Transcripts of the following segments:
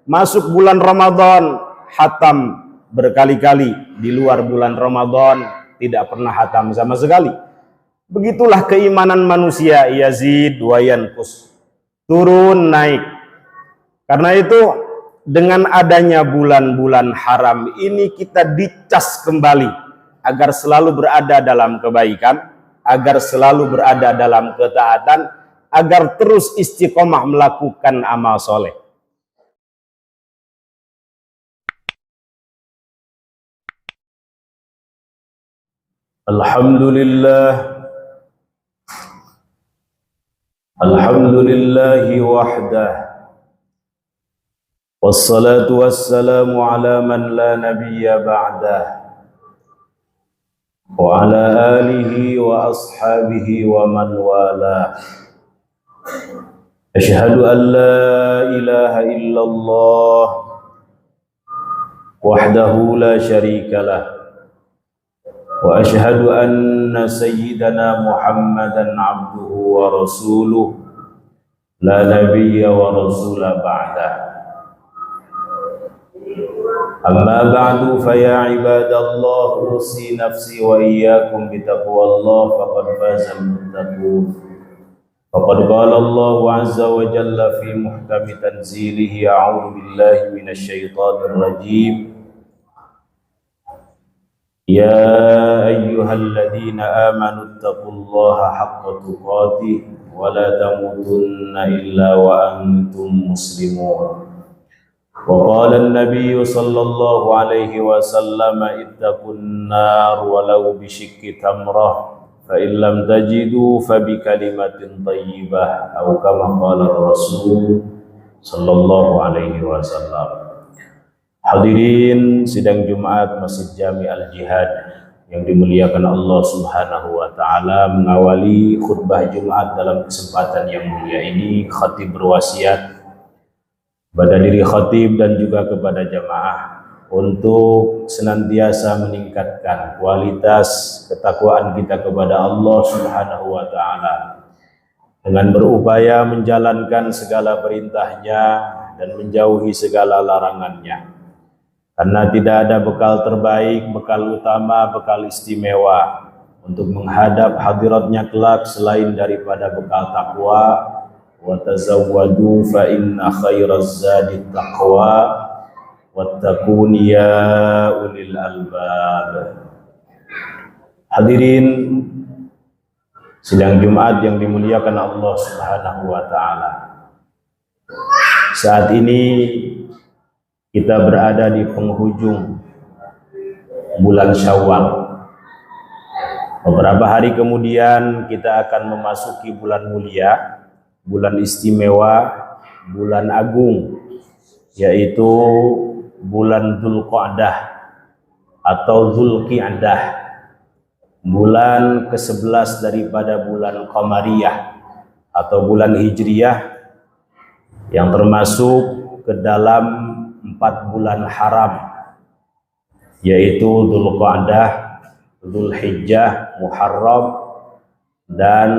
Masuk bulan Ramadan, hatam berkali-kali. Di luar bulan Ramadan, tidak pernah hatam sama sekali. Begitulah keimanan manusia, yazid wa yanqus, turun naik. Karena itu dengan adanya bulan-bulan haram ini kita dicas kembali agar selalu berada dalam kebaikan, agar selalu berada dalam ketaatan, agar terus istiqomah melakukan amal soleh. Alhamdulillahi wahdah, wassalatu wassalamu ala man la nabiyya ba'dah, wa ala alihi wa ashabihi wa man wala. Asyhadu an la ilaha illallah wahdahu la syarikalah, wa asyhadu anna sayyidana Muhammadan abduhu wa rasuluh la nabiyya wa rasula ba'dah. Amma ba'du fa ya ibadallah, usi nafsi wa iyyakum bitaqwallah faqad fazal muttaqun. Faqad qala Allah azza wa jalla fi muhkami tanzilihi, a'udzu billahi minasy syaithanir rajim. Ya ayyuhalladzina amanu taqullaha haqqa tuqatih wa la tamutunna illa wa antum muslimun. Wa qala an-nabiyyu sallallahu alaihi wasallam, ittaqun nar walau bisyikki tamrah fa in lam tajidu fa bi kalimatin thayyibah, atau kama qala Rasul sallallahu alaihi wasallam. Hadirin sidang Jumat Masjid Jami Al-Jihad yang dimuliakan Allah Subhanahu wa taala, mengawali khutbah Jumat dalam kesempatan yang mulia ini, khatib berwasiat kepada diri khatib dan juga kepada jamaah untuk senantiasa meningkatkan kualitas ketakwaan kita kepada Allah Subhanahu wa taala dengan berupaya menjalankan segala perintahnya dan menjauhi segala larangannya. Karena tidak ada bekal terbaik, bekal utama, bekal istimewa untuk menghadap hadiratnya kelak selain daripada bekal takwa. Wa tazawwadu fa inna khairaz zadi taqwa wattaqun ya ulil albab. Hadirin sidang Jumat yang dimuliakan Allah Subhanahu wa taala. Saat ini kita berada di penghujung bulan Syawal. Beberapa hari kemudian kita akan memasuki bulan mulia, bulan istimewa, bulan agung, yaitu bulan Dzulqa'dah atau Dzulqi'dah, bulan ke-11 daripada bulan Qamariyah atau bulan Hijriyah, yang termasuk ke dalam 4 bulan haram, yaitu Dzulqa'dah, Dzulhijjah, Muharram, dan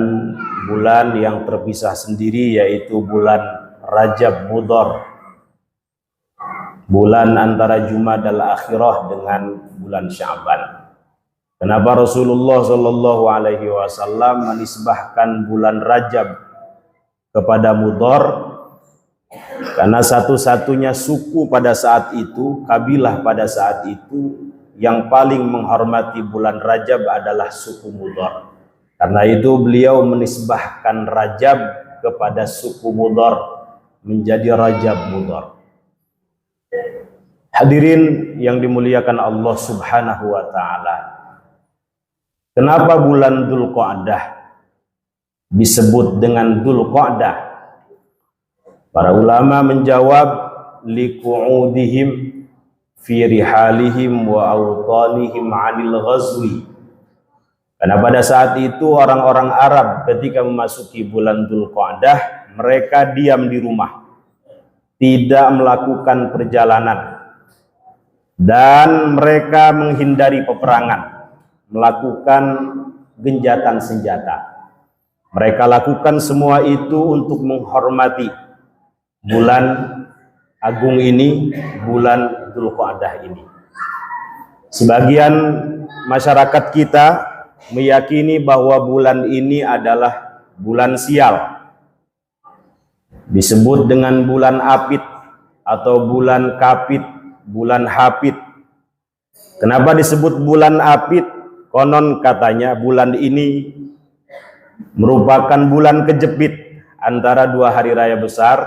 bulan yang terpisah sendiri yaitu bulan Rajab Mudhar, bulan antara Jumadal Akhirah dengan bulan Sya'ban. Kenapa Rasulullah Shallallahu Alaihi Wasallam menisbahkan bulan Rajab kepada Mudhar? Karena satu-satunya suku pada saat itu, kabilah pada saat itu yang paling menghormati bulan Rajab adalah suku Mudhar. Karena itu beliau menisbahkan Rajab kepada suku Mudhar menjadi Rajab Mudhar. Hadirin yang dimuliakan Allah Subhanahu wa taala. Kenapa bulan Dzulqa'dah disebut dengan Dzulqa'dah? Para ulama menjawab, liqu'udihim fi rihalihim wa awtanihim 'anil ghazwi. Karena pada saat itu orang-orang Arab ketika memasuki bulan Dzulqa'dah, mereka diam di rumah, tidak melakukan perjalanan, dan mereka menghindari peperangan, melakukan genjatan senjata. Mereka lakukan semua itu untuk menghormati bulan agung ini, bulan Dzulqa'dah ini. Sebagian masyarakat kita meyakini bahwa bulan ini adalah bulan sial, disebut dengan bulan apit atau bulan kapit, bulan hapit. Kenapa disebut bulan apit? Konon katanya bulan ini merupakan bulan kejepit antara dua hari raya besar,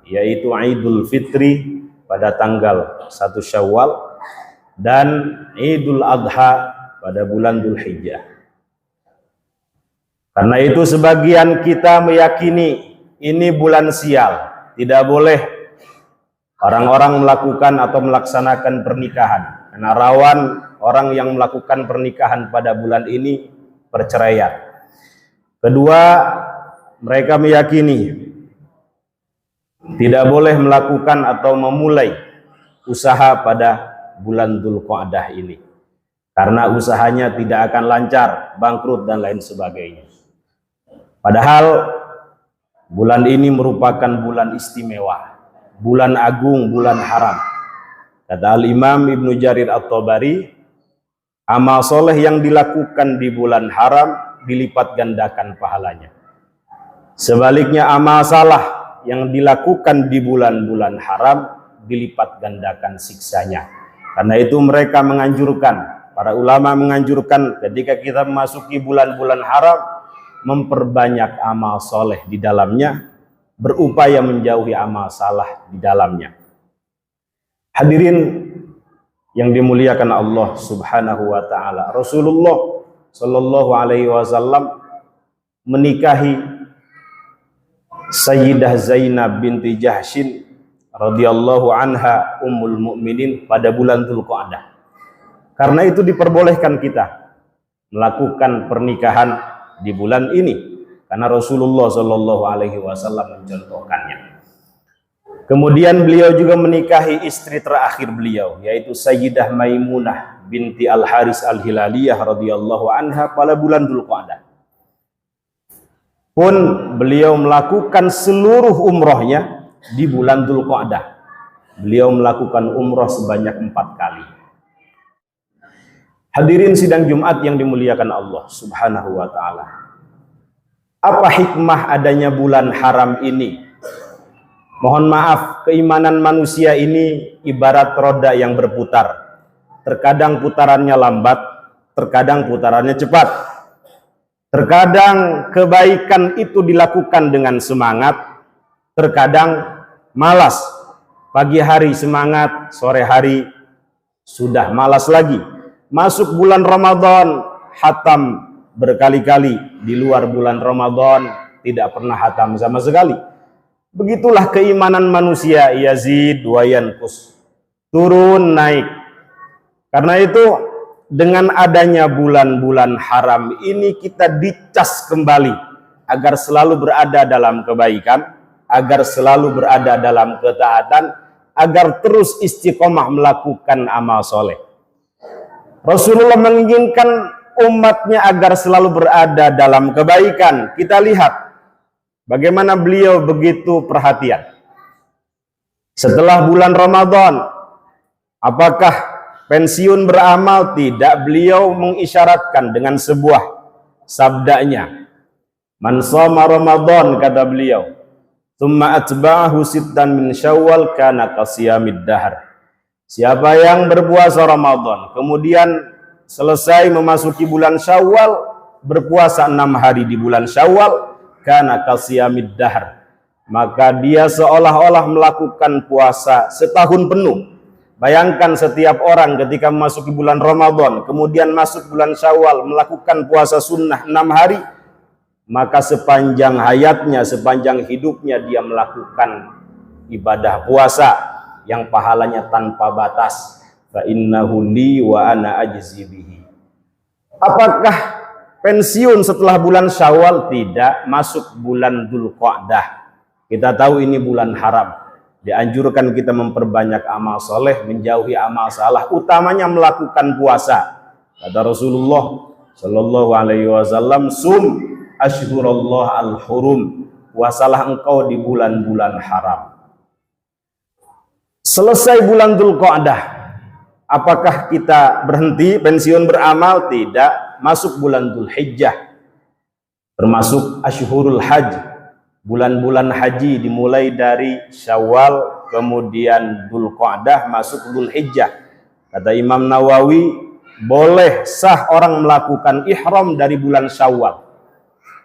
yaitu Idul Fitri pada tanggal 1 Syawal dan Idul Adha pada bulan Dzulhijjah. Karena itu sebagian kita meyakini ini bulan sial, tidak boleh orang-orang melakukan atau melaksanakan pernikahan. Karena rawan orang yang melakukan pernikahan pada bulan ini perceraian. Kedua, mereka meyakini tidak boleh melakukan atau memulai usaha pada bulan Dzulqa'dah ini, karena usahanya tidak akan lancar, bangkrut dan lain sebagainya. Padahal bulan ini merupakan bulan istimewa, bulan agung, bulan haram. Kata Al-Imam Ibnu Jarir At-Tabari, amal soleh yang dilakukan di bulan haram dilipat gandakan pahalanya. Sebaliknya amal salah yang dilakukan di bulan-bulan haram dilipat gandakan siksanya. Karena itu mereka menganjurkan, para ulama menganjurkan ketika kita memasuki bulan-bulan haram, memperbanyak amal soleh di dalamnya, berupaya menjauhi amal salah di dalamnya. Hadirin yang dimuliakan Allah Subhanahu wa taala, Rasulullah sallallahu alaihi wasallam menikahi Sayyidah Zainab binti Jahsyin radhiyallahu anha ummul mukminin pada bulan Dzulqa'dah. Karena itu diperbolehkan kita melakukan pernikahan di bulan ini, karena Rasulullah sallallahu alaihi wasallam mencontohkannya. Kemudian beliau juga menikahi istri terakhir beliau, yaitu Sayyidah Maimunah binti Al-Haris Al-Hilaliyah radhiyallahu anha pada bulan Dzulqa'dah. Pun beliau melakukan seluruh umrohnya di bulan Dzulqa'dah. Beliau melakukan umroh sebanyak 4 kali. Hadirin sidang Jumat yang dimuliakan Allah Subhanahu wa ta'ala. Apa hikmah adanya bulan haram ini? Mohon maaf, keimanan manusia ini ibarat roda yang berputar. Terkadang putarannya lambat, terkadang putarannya cepat. Terkadang kebaikan itu dilakukan dengan semangat, terkadang malas. Pagi hari semangat, sore hari sudah malas lagi. Masuk bulan Ramadan, hatam berkali-kali. Di luar bulan Ramadan tidak pernah hatam sama sekali. Begitulah keimanan manusia, yazid wa yanqus, turun naik. Karena itu dengan adanya bulan-bulan haram ini kita dicas kembali agar selalu berada dalam kebaikan, agar selalu berada dalam ketaatan, agar terus istiqomah melakukan amal soleh. Rasulullah menginginkan umatnya agar selalu berada dalam kebaikan. Kita lihat bagaimana beliau begitu perhatian. Setelah bulan Ramadan, apakah pensiun beramal? Tidak. Beliau mengisyaratkan dengan sebuah sabdanya. Man shoma Ramadan, kata beliau, tsumma atba'ahu sittan min Syawal kana qasiyamid dahr. Siapa yang berpuasa Ramadan, kemudian selesai memasuki bulan Syawal, berpuasa 6 hari di bulan Syawal, kana qasiyamid dahr, maka dia seolah-olah melakukan puasa setahun penuh. Bayangkan setiap orang ketika memasuki bulan Ramadan, kemudian masuk bulan Syawal melakukan puasa sunnah 6 hari, maka sepanjang hayatnya, sepanjang hidupnya dia melakukan ibadah puasa yang pahalanya tanpa batas. Fa innahu li wa ana ajzi bihi. Apakah pensiun setelah bulan Syawal? Tidak. Masuk bulan Dzulqa'dah, kita tahu ini bulan haram. Dianjurkan kita memperbanyak amal soleh, menjauhi amal salah, utamanya melakukan puasa. Kata Rasulullah sallallahu alaihi wasallam, sum ashhurullah al-hurum, puasalah engkau di bulan-bulan haram. Selesai bulan Dzulqa'dah, apakah kita berhenti pensiun beramal? Tidak. Masuk bulan Dzulhijjah, termasuk Ashhurul Hajj, bulan-bulan haji dimulai dari Syawal, kemudian Dzulqa'dah, masuk Dzulhijjah. Kata Imam Nawawi, boleh sah orang melakukan ihram dari bulan Syawal,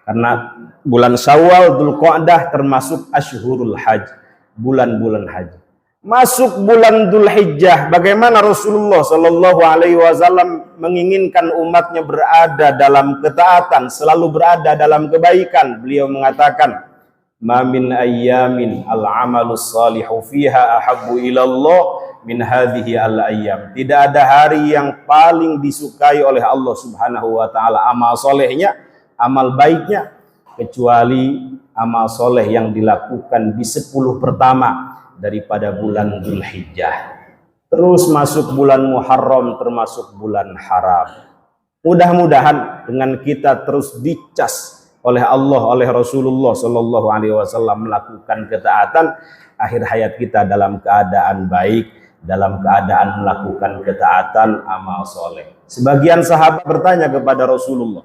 karena bulan Syawal, Dzulqa'dah termasuk Ashhurul Hajj, bulan-bulan haji. Masuk bulan Dzulhijjah, bagaimana Rasulullah Shallallahu Alaihi Wasallam menginginkan umatnya berada dalam ketaatan, selalu berada dalam kebaikan. Beliau mengatakan, "Ma min ayyamin al-amalus salihu fiha ahabbu ilallah min hadhihi al-ayyam." Tidak ada hari yang paling disukai oleh Allah Subhanahu wa taala amal solehnya, amal baiknya, kecuali amal soleh yang dilakukan di 10 pertama daripada bulan Dzulhijjah. Terus masuk bulan Muharram, termasuk bulan haram. Mudah-mudahan dengan kita terus dicas oleh Allah, oleh Rasulullah Shallallahu Alaihi Wasallam melakukan ketaatan, akhir hayat kita dalam keadaan baik, dalam keadaan melakukan ketaatan, amal soleh. Sebagian sahabat bertanya kepada Rasulullah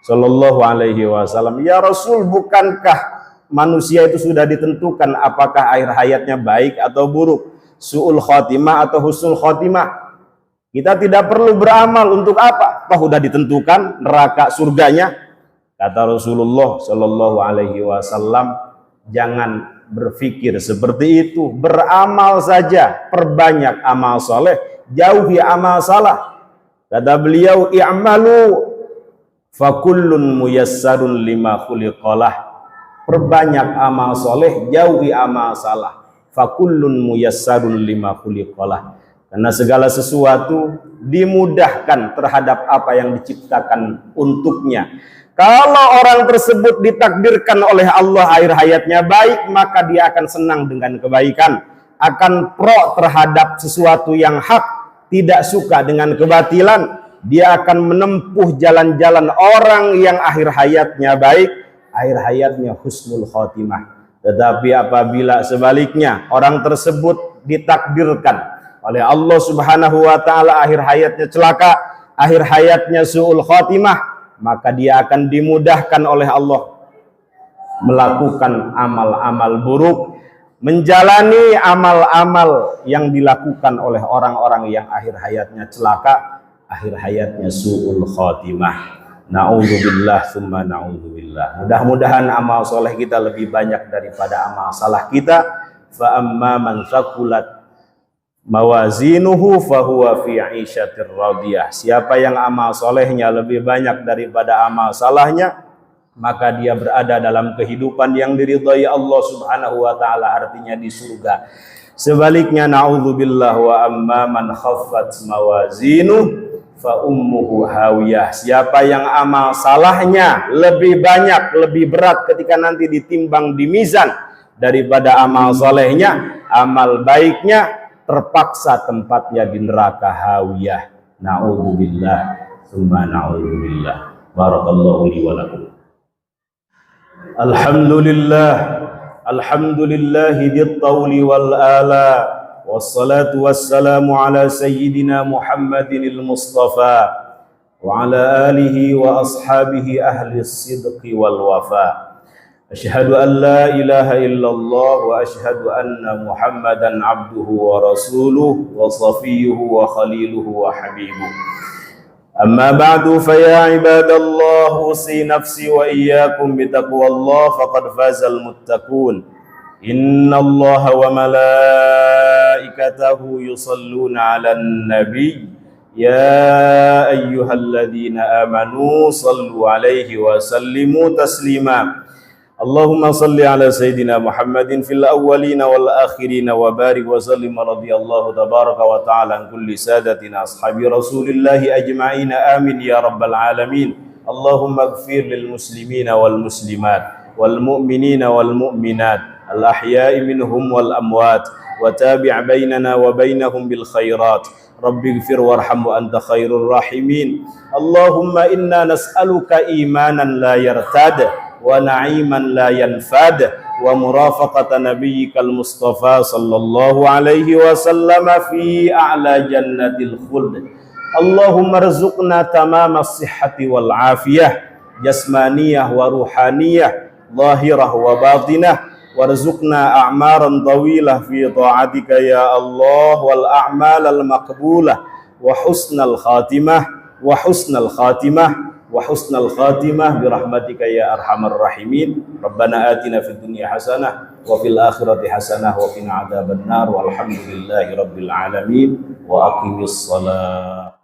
Shallallahu Alaihi Wasallam, "Ya Rasul, bukankah manusia itu sudah ditentukan apakah akhir hayatnya baik atau buruk, su'ul khotimah atau husnul khotimah? Kita tidak perlu beramal untuk apa? Toh sudah ditentukan neraka surganya." Kata Rasulullah Shallallahu Alaihi Wasallam, jangan berpikir seperti itu, beramal saja, perbanyak amal soleh, jauhi amal salah. Kata beliau, "I'malu fakullun muyassarun lima khuliqalah." Perbanyak amal soleh, jauhi amal salah. Fakullun muyassarun lima khuliqalah. Karena segala sesuatu dimudahkan terhadap apa yang diciptakan untuknya. Kalau orang tersebut ditakdirkan oleh Allah akhir hayatnya baik, maka dia akan senang dengan kebaikan, akan pro terhadap sesuatu yang hak, tidak suka dengan kebatilan. Dia akan menempuh jalan-jalan orang yang akhir hayatnya baik, akhir hayatnya husnul khotimah. Tetapi apabila sebaliknya, orang tersebut ditakdirkan oleh Allah Subhanahu wa taala akhir hayatnya celaka, akhir hayatnya su'ul khotimah, maka dia akan dimudahkan oleh Allah melakukan amal-amal buruk, menjalani amal-amal yang dilakukan oleh orang-orang yang akhir hayatnya celaka, akhir hayatnya su'ul khotimah. Na'udzubillah summa na'udzubillah. Mudah-mudahan amal soleh kita lebih banyak daripada amal salah kita. Fa amma man thaqulat mawazinuhu fahuwa fi 'isyatir radiyah. Siapa yang amal solehnya lebih banyak daripada amal salahnya, maka dia berada dalam kehidupan yang diridhai Allah Subhanahu wa taala, artinya di surga. Sebaliknya, na'udzubillah, wa amma man khaffat mawazinuhu fa ummuhu hawiyah. Siapa yang amal salahnya lebih banyak, lebih berat ketika nanti ditimbang di mizan daripada amal solehnya, amal baiknya terpaksa tempatnya di neraka hawiyah. Na'udzubillah tsumma na'udzubillah. Barakallahu li wa lakum. Alhamdulillah, alhamdulillahi bit-tawli wal ala. Wassalatu wassalamu ala sayyidina Muhammadin al-Mustafa wa ala alihi wa ashabihi ahli as-sidqi wal wafa. Asyhadu an la ilaha illallah wa asyhadu anna Muhammadan abduhu wa rasuluhu wa safiyuhu wa khaliluhu wa habibuhu. Amma ba'du, fa ya ibadallah, usi nafsi wa iyyakum bi taqwallah faqad fazal muttaqun. Innallaha wa malaikatahu yusalluna 'alan nabiy ya ayyuhalladzina amanu sallu 'alaihi wa sallimu taslima. Allahumma salli ala sayyidina Muhammadin fil awwalina wal akhirina wa barik wa sallim radhiyallahu tabaraka wa ta'ala an kulli sadatina ashabi rasulillahi ajma'ina amin ya rabbal alamin. Allahumma ighfir lil muslimina wal muslimat wal mu'minina wal mu'minat al-ahya'i minhum wal amwat wa tabi' bainana wa bainahum bil khairat. Rabbi ighfir warham wa anta khairur rahimin. Allahumma inna nas'aluka imanan la yartad wa na'iman la yanfad ومرافقة نبيك المصطفى صلى الله عليه وسلم في أعلى جنة الخلد. اللهم ارزقنا تمام الصحة والعافية جسمانية وروحانية ظاهرة وباطنة، وارزقنا أعمارا طويلة في طاعتك يا الله، والأعمال المقبولة وحسن الخاتمة وحسن الخاتمة برحمتك يا أرحم الراحمين. ربنا آتنا في الدنيا حسنة وفي الآخرة حسنة وقنا عذاب النار، والحمد لله رب العالمين، وأقم الصلاة.